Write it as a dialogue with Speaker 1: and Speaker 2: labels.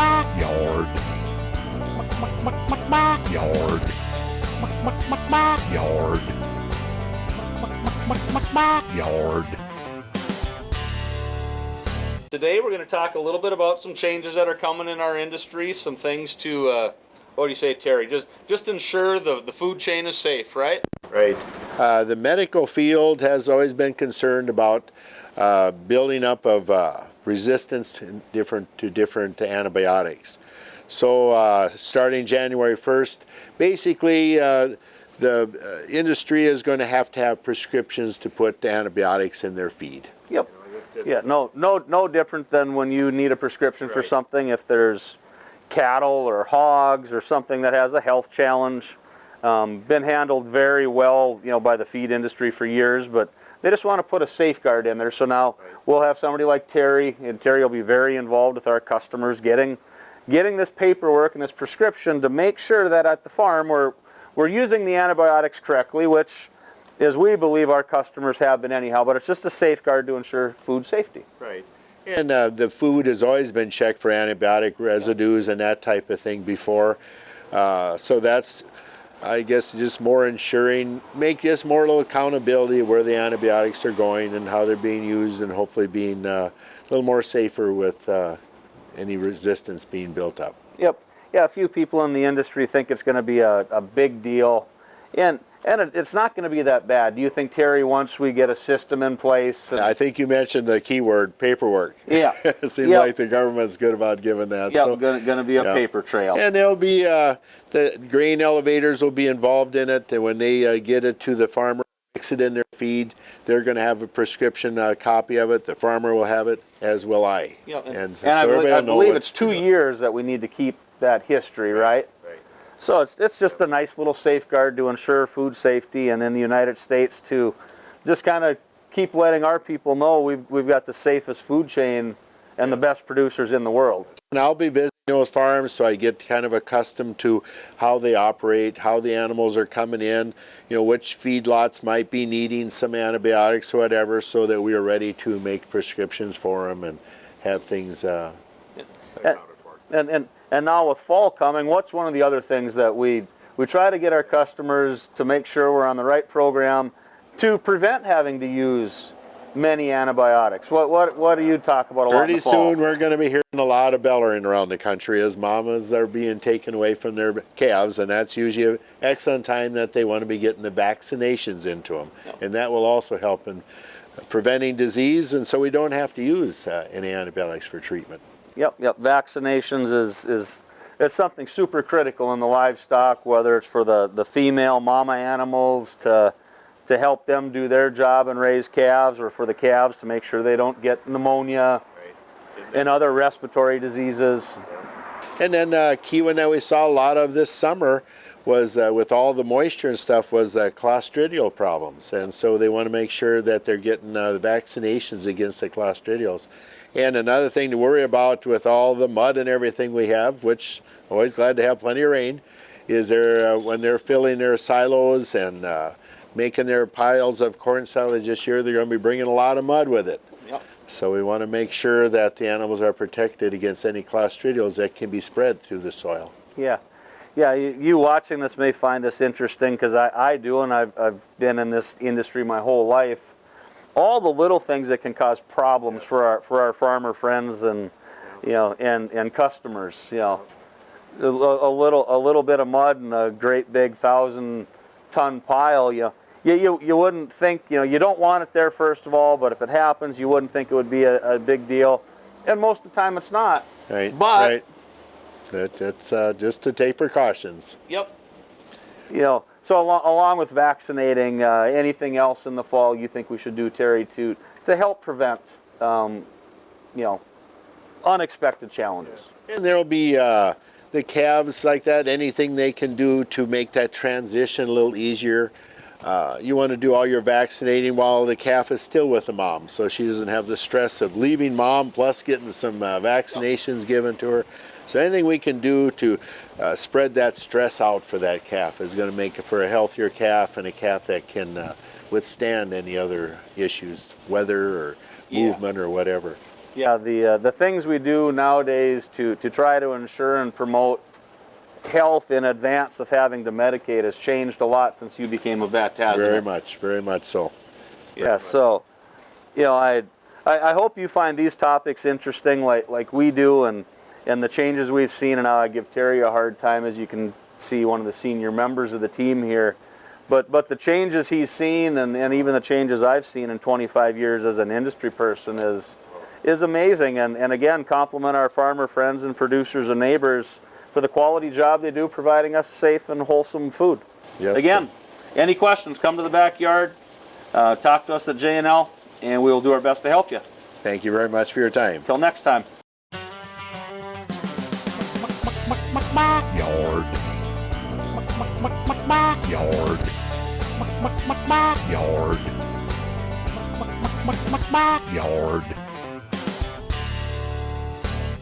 Speaker 1: Backyard. Backyard. Backyard. Backyard.
Speaker 2: Today we're going to talk a little bit about some changes that are coming in our industry, some things to, what do you say, Terry? Just ensure the food chain is safe, right?
Speaker 3: Right. The medical field has always been concerned about building up of resistance to different antibiotics. So starting January 1st, basically the industry is going to have prescriptions to put the antibiotics in their feed.
Speaker 2: Yep. Yeah, no different than when you need a prescription for something. If there's cattle or hogs or something that has a health challenge, been handled very well, by the feed industry for years, but they just want to put a safeguard in there. So now we'll have somebody like Terry, and Terry will be very involved with our customers getting this paperwork and this prescription to make sure that at the farm we're using the antibiotics correctly, which is we believe our customers have been anyhow, but it's just a safeguard to ensure food safety.
Speaker 3: Right. And the food has always been checked for antibiotic residues and that type of thing before. So that's, I guess, just more ensuring, make just more little accountability of where the antibiotics are going and how they're being used, and hopefully being a little more safer with any resistance being built up.
Speaker 2: Yep. Yeah, a few people in the industry think it's going to be a big deal. And it's not going to be that bad. Do you think, Terry, once we get a system in place?
Speaker 3: I think you mentioned the key word, paperwork.
Speaker 2: Yeah.
Speaker 3: It seems like the government's good about giving that.
Speaker 2: Yeah, so, going to be a paper trail.
Speaker 3: And there'll be, the grain elevators will be involved in it, and when they get it to the farmer, mix it in their feed, they're going to have a prescription copy of it. The farmer will have it, as will I.
Speaker 2: Yeah,
Speaker 3: and
Speaker 2: so I believe it's 2 years that we need to keep that history, right? So it's just a nice little safeguard to ensure food safety, and in the United States to just kind of keep letting our people know we've got the safest food chain and the best producers in the world.
Speaker 3: And I'll be visiting those farms, so I get kind of accustomed to how they operate, how the animals are coming in, which feedlots might be needing some antibiotics or whatever, so that we are ready to make prescriptions for them and have things accounted for.
Speaker 2: And now with fall coming, what's one of the other things that we try to get our customers to make sure we're on the right program to prevent having to use many antibiotics? What do you talk about a lot in the fall?
Speaker 3: Pretty soon we're going to be hearing a lot of bellering around the country as mamas are being taken away from their calves, and that's usually an excellent time that they want to be getting the vaccinations into them. Yep. And that will also help in preventing disease, and so we don't have to use any antibiotics for treatment.
Speaker 2: Yep. Vaccinations is it's something super critical in the livestock, whether it's for the female mama animals to help them do their job and raise calves, or for the calves to make sure they don't get pneumonia and other respiratory diseases.
Speaker 3: And then key one that we saw a lot of this summer was with all the moisture and stuff was clostridial problems, and so they want to make sure that they're getting the vaccinations against the clostridials. And another thing to worry about with all the mud and everything we have, which always glad to have plenty of rain, is when they're filling their silos and making their piles of corn silage this year, they're going to be bringing a lot of mud with it.
Speaker 2: Yep.
Speaker 3: So we want to make sure that the animals are protected against any clostridials that can be spread through the soil.
Speaker 2: Yeah. You watching this may find this interesting, because I do, and I've been in this industry my whole life. All the little things that can cause problems for our farmer friends and and customers. A little bit of mud in a great big 1,000-ton pile. You wouldn't think, you don't want it there, first of all, but if it happens, you wouldn't think it would be a big deal, and most of the time it's not.
Speaker 3: Right.
Speaker 2: But
Speaker 3: right. It's just to take precautions.
Speaker 2: Yep. So along with vaccinating, anything else in the fall you think we should do, Terry, to help prevent, unexpected challenges?
Speaker 3: And there'll be the calves like that, anything they can do to make that transition a little easier. You want to do all your vaccinating while the calf is still with the mom, so she doesn't have the stress of leaving mom plus getting some vaccinations given to her. So anything we can do to spread that stress out for that calf is going to make it for a healthier calf, and a calf that can withstand any other issues, weather or movement or whatever.
Speaker 2: Yeah, the things we do nowadays to try to ensure and promote health in advance of having to medicate has changed a lot since you became a vet, hasn't it?
Speaker 3: Very much so.
Speaker 2: Yeah, so, you know, I hope you find these topics interesting like we do, and the changes we've seen. And now I give Terry a hard time, as you can see, one of the senior members of the team here. But the changes he's seen, and even the changes I've seen in 25 years as an industry person is amazing. And again, compliment our farmer friends and producers and neighbors for the quality job they do providing us safe and wholesome food.
Speaker 3: Yes.
Speaker 2: Again, any questions, come to the backyard, talk to us at J&L, and we will do our best to help you.
Speaker 3: Thank you very much for your time.
Speaker 2: Until next time.
Speaker 1: Yard. Yard. Yard. Yard.